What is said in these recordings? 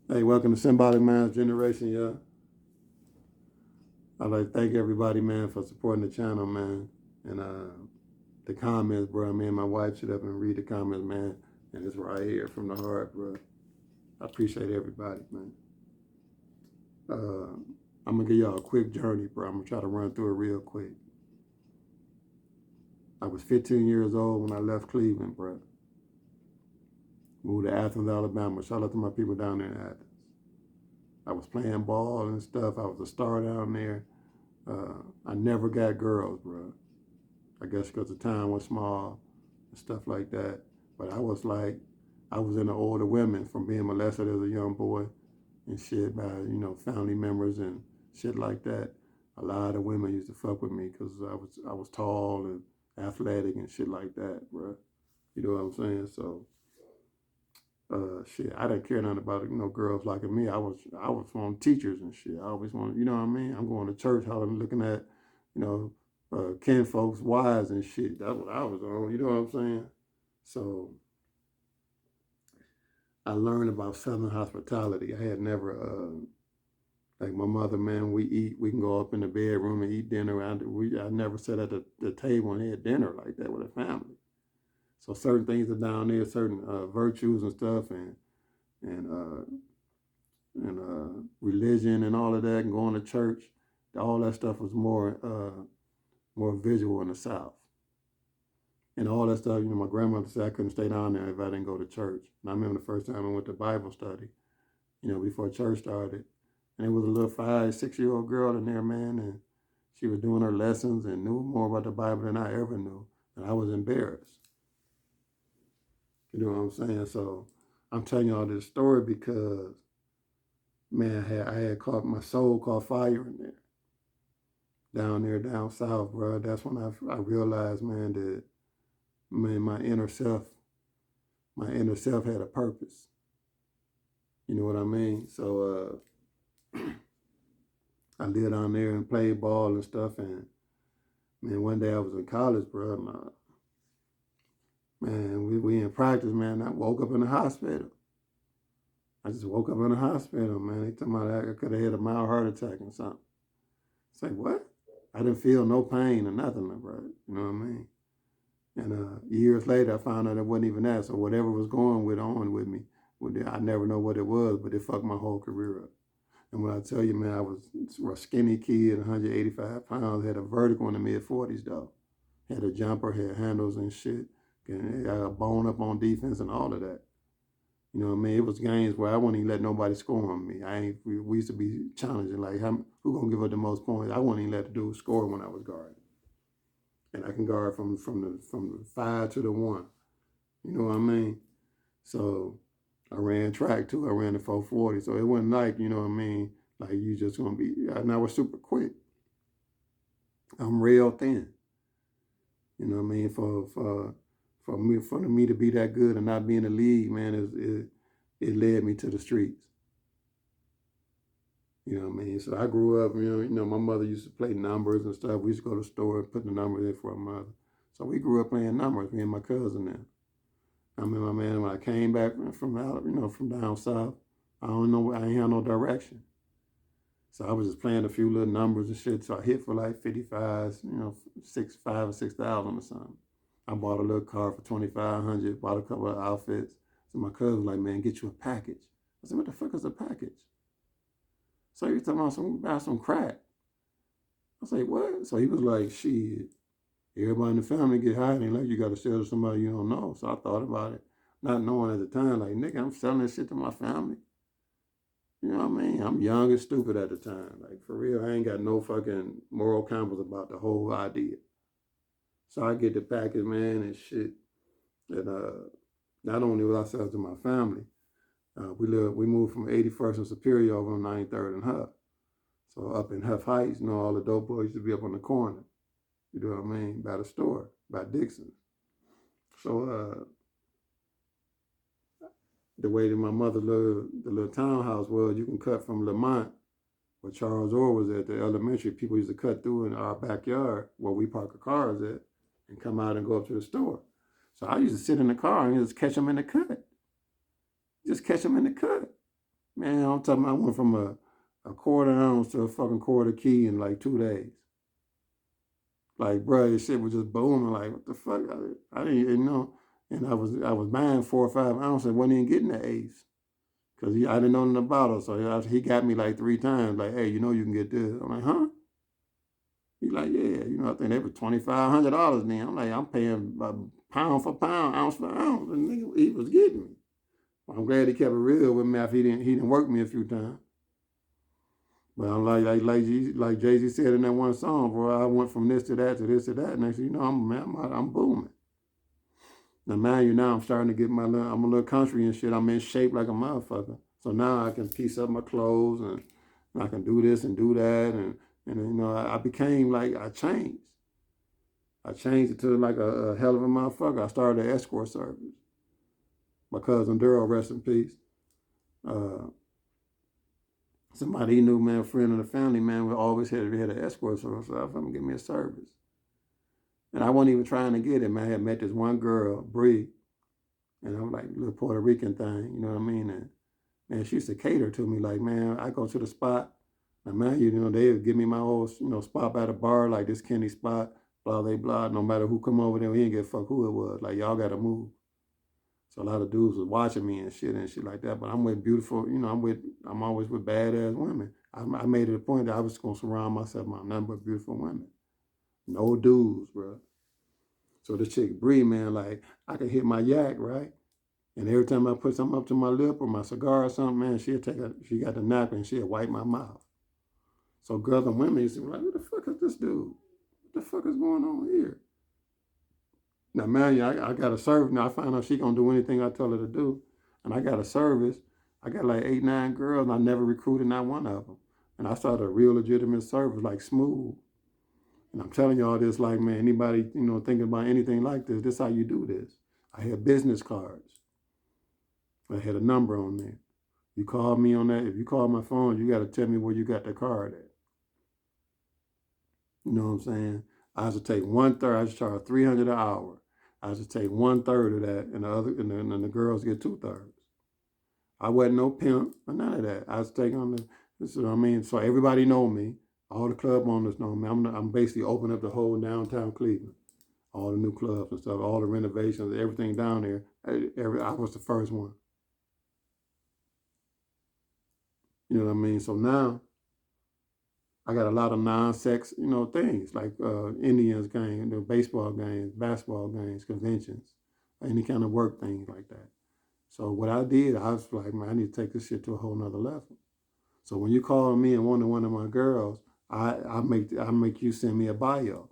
Hey, welcome to Symbolic Minds Generation, y'all. I'd like to thank everybody, man, for supporting the channel, man. And the comments, bro. Me and my wife sit up and read the comments, man. And it's right here from the heart, bro. I appreciate everybody, man. I'm gonna give y'all a quick journey, bro. I'm gonna try to run through it real quick. I was 15 years old when I left Cleveland, bro. Moved to Athens, Alabama. Shout out to my people down there in Athens. I was playing ball and stuff. I was a star down there. I never got girls, bro. I guess because the town was small and stuff like that. But I was in the older women from being molested as a young boy and shit by, family members and shit like that. A lot of women used to fuck with me because I was tall and athletic and shit like that, bro. You know what I'm saying? So, shit, I didn't care nothing about girls liking me. I was on teachers and shit. I always wanted, you know what I mean? I'm going to church, hollering, looking at, you know, kin folks' wives and shit. That's what I was on. You know what I'm saying? So I learned about Southern hospitality. I had never, like my mother, man, we can go up in the bedroom and eat dinner. I never sat at the table and had dinner like that with a family. So certain things are down there, certain virtues and stuff, and religion and all of that, and going to church. All that stuff was more visual in the South. And all that stuff, my grandmother said I couldn't stay down there if I didn't go to church. And I remember the first time I went to Bible study, before church started. And it was a little 5, 6 year old girl in there, man, and she was doing her lessons and knew more about the Bible than I ever knew. And I was embarrassed. You know what I'm saying? So I'm telling you all this story because, man, I had caught my soul caught fire in there. Down there, down south, bro. That's when I realized, man, that, man, my inner self had a purpose. You know what I mean? So I lived down there and played ball and stuff. And man, one day I was in college, bro. And, man, we in practice, man. I woke up in the hospital. I just woke up in the hospital, man. They told me I could have had a mild heart attack or something. It's like, what? I didn't feel no pain or nothing, bro. You know what I mean? And years later, I found out it wasn't even that. So whatever was going on with me, I never know what it was, but it fucked my whole career up. And when I tell you, man, I was a skinny kid, 185 pounds, had a vertical in the mid-40s, though. Had a jumper, had handles and shit. And I got a bone up on defense and all of that. You know what I mean? It was games where I wouldn't even let nobody score on me. We used to be challenging, like, who gonna give up the most points? I wouldn't even let the dude score when I was guarding. And I can guard from the 5 to the 1. You know what I mean? So I ran track too. I ran the 440. So it wasn't like, you know what I mean, like you just gonna be, and I was super quick. I'm real thin. You know what I mean? For me to be that good and not be in the league, man, it led me to the streets. You know what I mean? So I grew up, my mother used to play numbers and stuff. We used to go to the store and put the numbers in for our mother. So we grew up playing numbers, me and my cousin now. I remember, man, when I came back from out, from down south, I don't know, I ain't had no direction. So I was just playing a few little numbers and shit. So I hit for like 55s, 5 or 6,000 or something. I bought a little car for 2,500, bought a couple of outfits. So my cousin was like, man, get you a package. I said, what the fuck is a package? So he was talking about buy some crack. I was like, what? So he was like, shit, everybody in the family get high, and they like, you got to sell to somebody you don't know. So I thought about it, not knowing at the time, like, nigga, I'm selling this shit to my family. You know what I mean? I'm young and stupid at the time. Like, for real, I ain't got no fucking moral compass about the whole idea. So I get the package, man, and shit. And not only was I selling to my family, we moved from 81st and Superior over on 93rd and Huff. So up in Huff Heights, all the dope boys used to be up on the corner. You know what I mean? By the store, by Dixon's. So the way that my mother lived, the little townhouse was, you can cut from Lamont, where Charles Orr was at, the elementary. People used to cut through in our backyard where we park our cars at and come out and go up to the store. So I used to sit in the car and just catch them in the cut. Just catch them in the cut. Man, I'm talking about I went from a quarter ounce to a fucking quarter key in like 2 days. Like, bro, this shit was just booming. Like, what the fuck? I didn't even know. And I was buying 4 or 5 ounces, wasn't even getting the eighth. Cause I didn't know nothing about it. So he got me like 3 times, like, hey, you can get this. I'm like, huh? He like, yeah, I think they were $2,500 then. I'm like, I'm paying pound for pound, ounce for ounce. And nigga, he was getting me. I'm glad he kept it real with me after he didn't work me a few times. But I'm like Jay-Z said in that one song, bro, I went from this to that to this to that. Next thing you know, I'm booming. Now, mind you, now I'm starting to get I'm a little country and shit. I'm in shape like a motherfucker. So now I can piece up my clothes and I can do this and do that. And I became like, I changed. I changed it to like a hell of a motherfucker. I started an escort service. My cousin Daryl, rest in peace. Uh, Somebody he knew, man, a friend of the family, man, we always had an escort service. So I was going to give me a service. And I wasn't even trying to get it, man. I had met this one girl, Bree, and I'm like, little Puerto Rican thing, you know what I mean? And man, she used to cater to me, like, man, I go to the spot, and man, they would give me my whole, spot by the bar, like this Kenny spot, blah, blah, blah. No matter who come over there, we didn't give a fuck who it was. Like, y'all got to move. So a lot of dudes was watching me and shit like that. But I'm with beautiful, I'm always with badass women. I made it a point that I was going to surround myself with nothing but beautiful women. No dudes, bro. So this chick, Bree, man, like, I could hit my yak, right? And every time I put something up to my lip or my cigar or something, man, she got the napkin and she'd wipe my mouth. So girls and women used to be like, who the fuck is this dude? What the fuck is going on here? Now, man, I got a service. Now, I find out she gonna do anything I tell her to do. And I got a service. I got like 8, 9 girls, and I never recruited not one of them. And I started a real legitimate service, like Smooth. And I'm telling y'all this, like, man, anybody, thinking about anything like this, this is how you do this. I had business cards. I had a number on there. You call me on that. If you call my phone, you got to tell me where you got the card at. You know what I'm saying? I have to take 1/3. I just charge $300 an hour. I just take 1/3 of that, and the girls get 2/3. I wasn't no pimp or none of that. I was taking on this is what I mean. So everybody know me. All the club owners know me. I'm basically opening up the whole downtown Cleveland. All the new clubs and stuff, all the renovations, everything down there. I was the first one. You know what I mean? So now I got a lot of non-sex, things like Indians games, baseball games, basketball games, conventions, any kind of work things like that. So what I did, I was like, man, I need to take this shit to a whole nother level. So when you call me and want one of my girls, I make you send me a bio.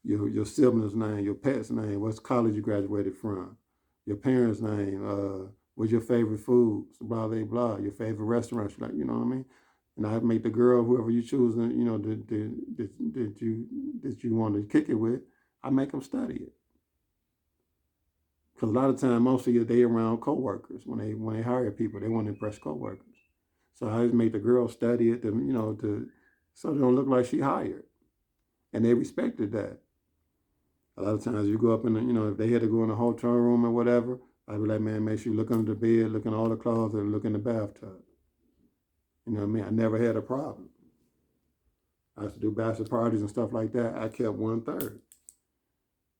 Your sibling's name, your pet's name, what's college you graduated from, your parents' name, what's your favorite food, blah, blah, blah, your favorite restaurant, like, you know what I mean? And I make the girl, whoever you choose, that you want to kick it with, I make them study it. Because a lot of times, most of you, they around coworkers. When they hire people, they want to impress coworkers. So I just make the girl study it, so they don't look like she hired. And they respected that. A lot of times you go up in if they had to go in the hotel room or whatever, I'd be like, man, make sure you look under the bed, look in all the closets, and look in the bathtub. You know what I mean? I never had a problem. I used to do bachelor parties and stuff like that. I kept 1/3.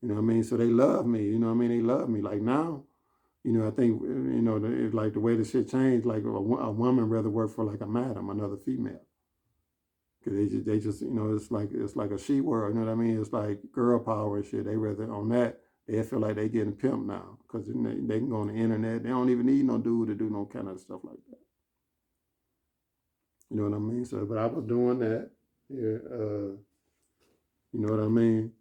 You know what I mean? So they love me. You know what I mean? They love me. Like now, I think, like the way the shit changed, like a woman rather work for like a madam, another female. Cause they just, it's like a she world. You know what I mean? It's like girl power and shit. They rather on that. They feel like they getting pimped now, cause they can go on the internet. They don't even need no dude to do no kind of stuff like that. You know what I mean? So, but I was doing that. Yeah, you know what I mean?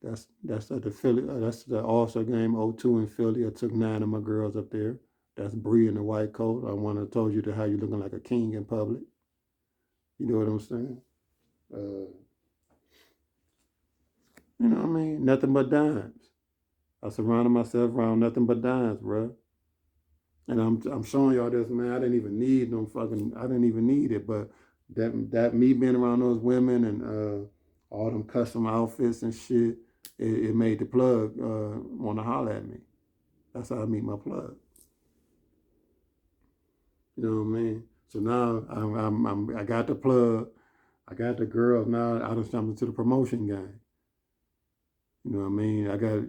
That's at the Philly. That's the All-Star game 02 in Philly. I took 9 of my girls up there. That's Bree in the white coat. I want to told you how you looking like a king in public. You know what I'm saying? You know what I mean? Nothing but dimes. I surrounded myself around nothing but dimes, bro. And I'm showing y'all this, man. I didn't even need it, but that me being around those women and all them custom outfits and shit, it made the plug want to holler at me. That's how I meet my plug. You know what I mean? So now I got the plug. I got the girls. Now I done jumped into the promotion game. You know what I mean? I got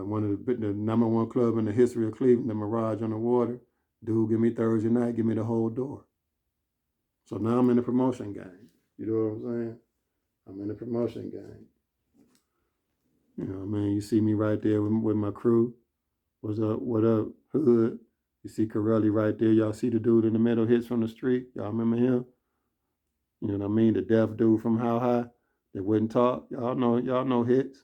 one of the number one club in the history of Cleveland, the Mirage on the Water. Dude, give me Thursday night, give me the whole door. So now I'm in the promotion game. You know what I'm saying? I'm in the promotion game. You know what I mean? You see me right there with my crew. What's up? What up? Hood. You see Corelli right there. Y'all see the dude in the middle hits from the street? Y'all remember him? You know what I mean? The deaf dude from How High that wouldn't talk. Y'all know hits.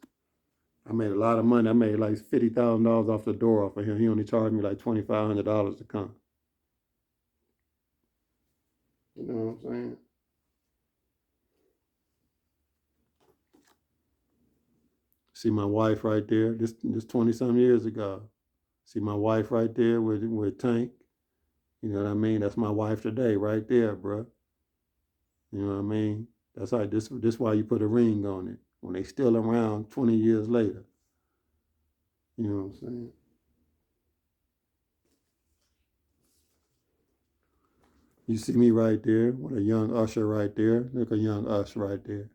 I made a lot of money. I made like $50,000 off the door off of him. He only charged me like $2,500 to come. You know what I'm saying? See my wife right there. This 20-some years ago. See my wife right there with Tank. You know what I mean? That's my wife today, right there, bro. You know what I mean? That's how this why you put a ring on it. When they still around 20 years later. You know what I'm saying? You see me right there with a young Usher right there. Look, a young Us right there.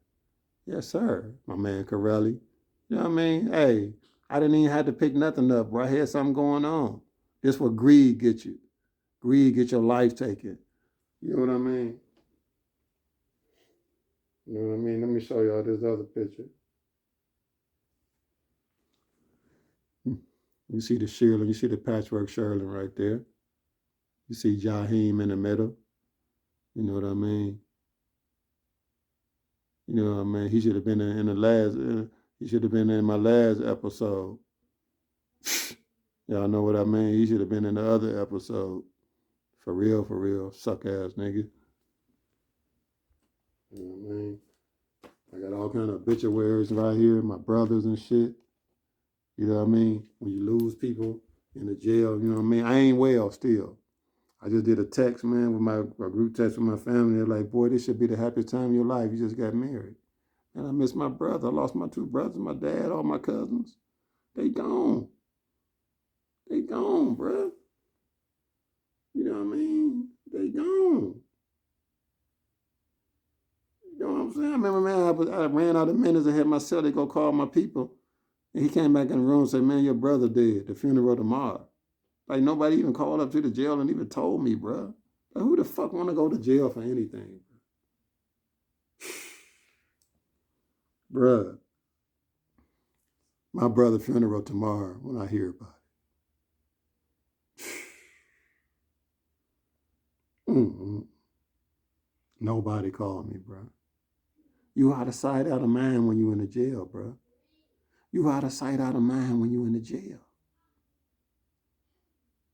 Yes, sir. My man Corelli. You know what I mean? Hey, I didn't even have to pick nothing up, bro. I had something going on. This what greed get you. Greed get your life taken. You know what I mean? You know what I mean? Let me show y'all this other picture. You see the Sherilyn, you see the patchwork Sherilyn right there. You see Jaheim in the middle. You know what I mean? You know what I mean? He should have been in the last. He should have been in my last episode. Y'all know what I mean? He should have been in the other episode. For real, suck ass nigga. You know what I mean? I got all kind of obituaries right here, my brothers and shit. You know what I mean? When you lose people in the jail, you know what I mean? I ain't well still. I just did a text, man, with my group text with my family. They're like, boy, this should be the happiest time of your life. You just got married. And I miss my brother. I lost my two brothers, my dad, all my cousins. They gone. They gone, bro. You know what I mean? They gone. You know what I'm saying? I remember, man, I ran out of minutes and had my cellie go call my people. And he came back in the room and said, man, your brother dead. The funeral tomorrow. Like, nobody even called up to the jail and even told me, bro. Like, who the fuck want to go to jail for anything? Bruh. My brother's funeral tomorrow when I hear about it. Nobody called me, bro. You out of sight, out of mind when you in the jail, bro. You out of sight, out of mind when you in the jail.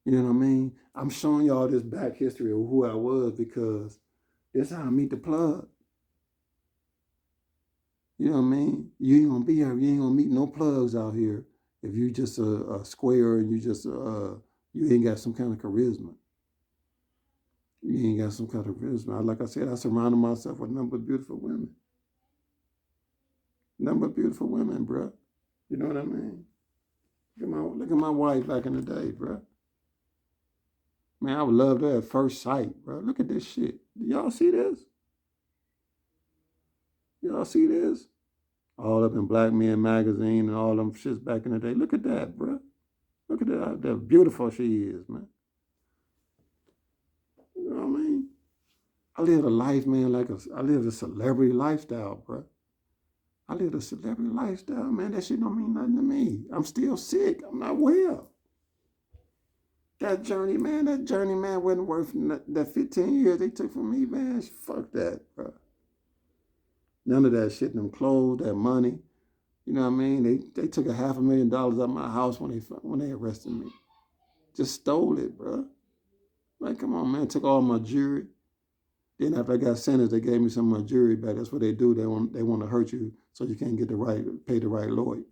You know what I mean? I'm showing y'all this back history of who I was because this is how I meet the plug. You know what I mean? You ain't gonna be here. You ain't gonna meet no plugs out here if you just a square and you just you ain't got some kind of charisma. You ain't got some kind of charisma. Like I said, I surrounded myself with a number of beautiful women. Number of beautiful women, bro. You know what I mean? Look at my wife back in the day, bro. Man, I would love that at first sight, bro. Look at this shit. Do y'all see this? Y'all see this? All up in Black Men Magazine and all them shits back in the day. Look at that, bro. Look at that. How beautiful she is, man. You know what I mean? I lived a life, man, I lived a celebrity lifestyle, bro. I lived a celebrity lifestyle, man. That shit don't mean nothing to me. I'm still sick. I'm not well. That journey, man, wasn't worth that 15 years they took from me, man. Fuck that, bro. None of that shit, them clothes, that money. You know what I mean? They took $500,000 out of my house when they arrested me. Just stole it, bro. Like, come on, man. Took all my jewelry. Then after I got sentenced, they gave me some of my jewelry back. That's what they do. They want to hurt you so you can't pay the right lawyers.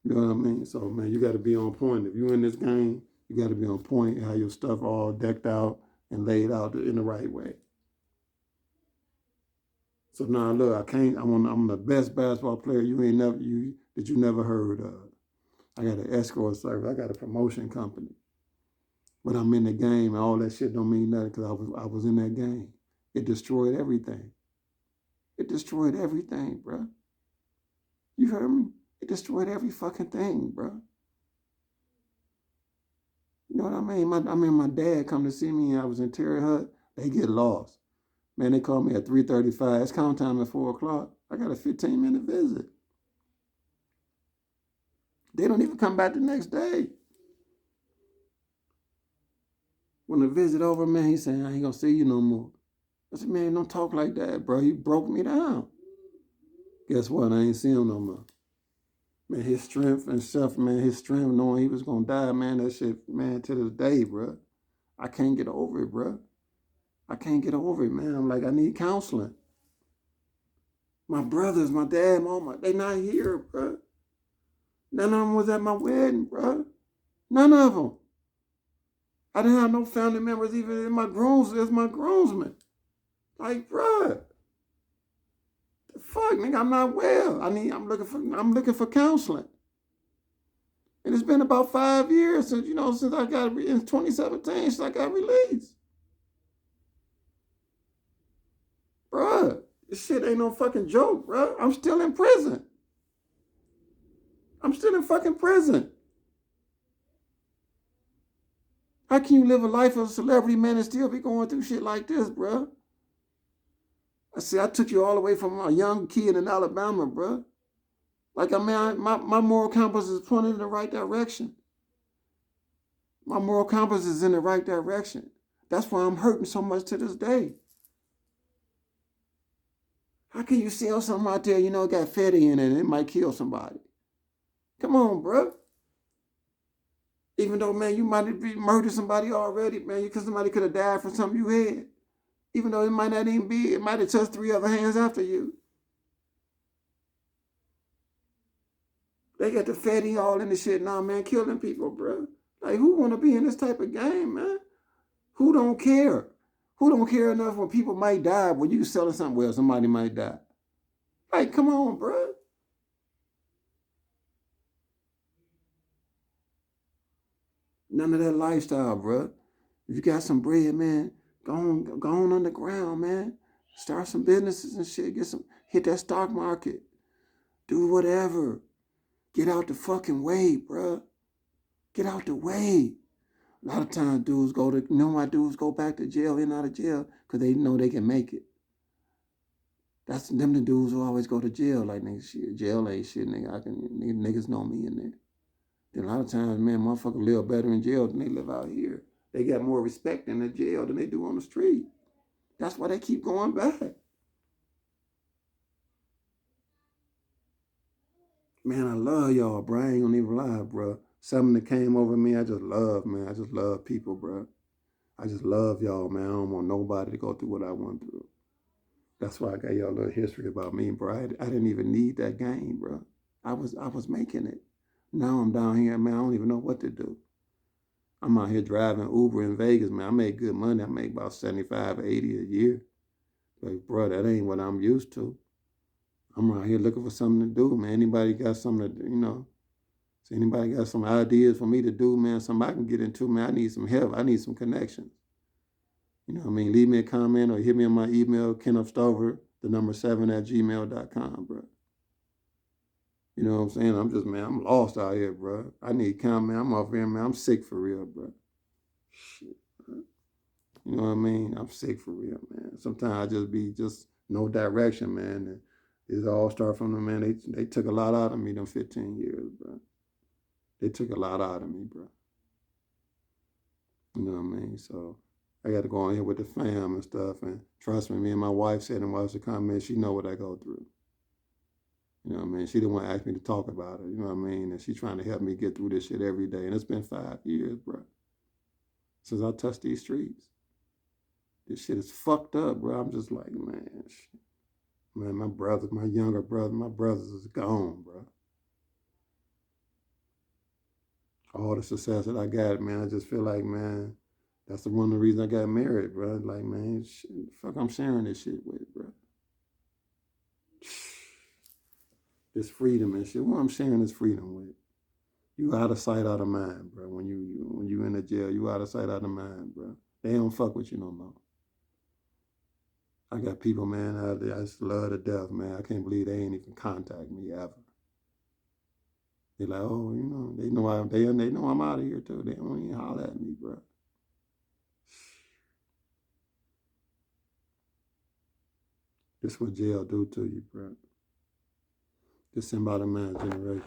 You know what I mean? So, man, you got to be on point. If you're in this game, you got to be on point and have your stuff all decked out and laid out in the right way. So now, look, I'm the best basketball player that you never heard of. I got an escort service. I got a promotion company. But I'm in the game, and all that shit don't mean nothing because I was in that game. It destroyed everything. It destroyed everything, bro. You heard me? It destroyed every fucking thing, bro. You know what I mean? My dad come to see me, and I was in Terry Hut. They get lost. Man, they called me at 3:35. It's count time at 4 o'clock. I got a 15-minute visit. They don't even come back the next day. When the visit over, man, he said, I ain't gonna see you no more. I said, man, don't talk like that, bro. You broke me down. Guess what? I ain't see him no more. Man, his strength and stuff, man, his strength knowing he was gonna die, man, that shit, man, to this day, bro. I can't get over it, bro. I can't get over it, man. I'm like, I need counseling. My brothers, my dad, mama, they not here, bro. None of them was at my wedding, bro. None of them. I didn't have no family members even in my groomsmen. Like, bro, the fuck, nigga, I'm not well. I'm looking for counseling. And it's been about 5 years since I got in 2017 since I got released. Bruh, this shit ain't no fucking joke, bruh. I'm still in prison. I'm still in fucking prison. How can you live a life of a celebrity, man, and still be going through shit like this, bruh? I took you all the way from a young kid in Alabama, bruh. Like, I mean, my moral compass is pointing in the right direction. My moral compass is in the right direction. That's why I'm hurting so much to this day. How can you sell something out there, got fatty in it and it might kill somebody? Come on, bro. Even though, man, you might have murdered somebody already, man, because somebody could have died from something you had. Even though it might not even be, it might have touched 3 other hands after you. They got the fatty all in the shit now, man, killing people, bro. Like, who want to be in this type of game, man? Who don't care? Who don't care enough when people might die when you selling something where somebody might die? Like, come on, bro. None of that lifestyle, bro. If you got some bread, man, go on underground, man. Start some businesses and shit. Hit that stock market. Do whatever. Get out the fucking way, bro. Get out the way. A lot of times dudes why dudes go back to jail and out of jail? Because they know they can make it. That's them the dudes who always go to jail. Like, nigga, shit, jail ain't shit, nigga. Niggas know me in there. Then a lot of times, man, motherfuckers live better in jail than they live out here. They got more respect in the jail than they do on the street. That's why they keep going back. Man, I love y'all, bro. I ain't gonna even lie, bro. Something that came over me, I just love, man. I just love people, bro. I just love y'all, man. I don't want nobody to go through what I went through. That's why I got y'all a little history about me, bro. I didn't even need that game, bro. I was making it. Now I'm down here, man. I don't even know what to do. I'm out here driving Uber in Vegas, man. I make good money. I make about 75, 80 a year. Like, bro, that ain't what I'm used to. I'm out here looking for something to do, man. Anybody got something to, so anybody got some ideas for me to do, man, something I can get into, man. I need some help. I need some connections. You know what I mean? Leave me a comment or hit me on my email, KennethStover, 7 at gmail.com, bro. You know what I'm saying? I'm lost out here, bro. I need comment. I'm off here, man. I'm sick for real, bro. Shit, bro. You know what I mean? I'm sick for real, man. Sometimes I just be no direction, man. And it all start from them, man. They took a lot out of me them 15 years, bro. They took a lot out of me, bro. You know what I mean? So I got to go on here with the fam and stuff. And trust me and my wife said and watch the comments, she know what I go through. You know what I mean? She didn't want to ask me to talk about it. You know what I mean? And she's trying to help me get through this shit every day. And it's been 5 years, bro, since I touched these streets. This shit is fucked up, bro. I'm just like, man, shit. Man, my younger brother, my brothers is gone, bro. All the success that I got, man, I just feel like, man, that's one of the reasons I got married, bro. Like, man, shit, fuck I'm sharing this shit with, bro. This freedom and shit. Who I'm sharing this freedom with? You out of sight, out of mind, bro. When you in the jail, you out of sight, out of mind, bro. They don't fuck with you no more. I got people, man, out there I just love to death, man. I can't believe they ain't even contact me ever. They like, oh, they know I'm out of here too. They don't even holler at me, bro. This what jail do to you, bro. This symbolic mind generation.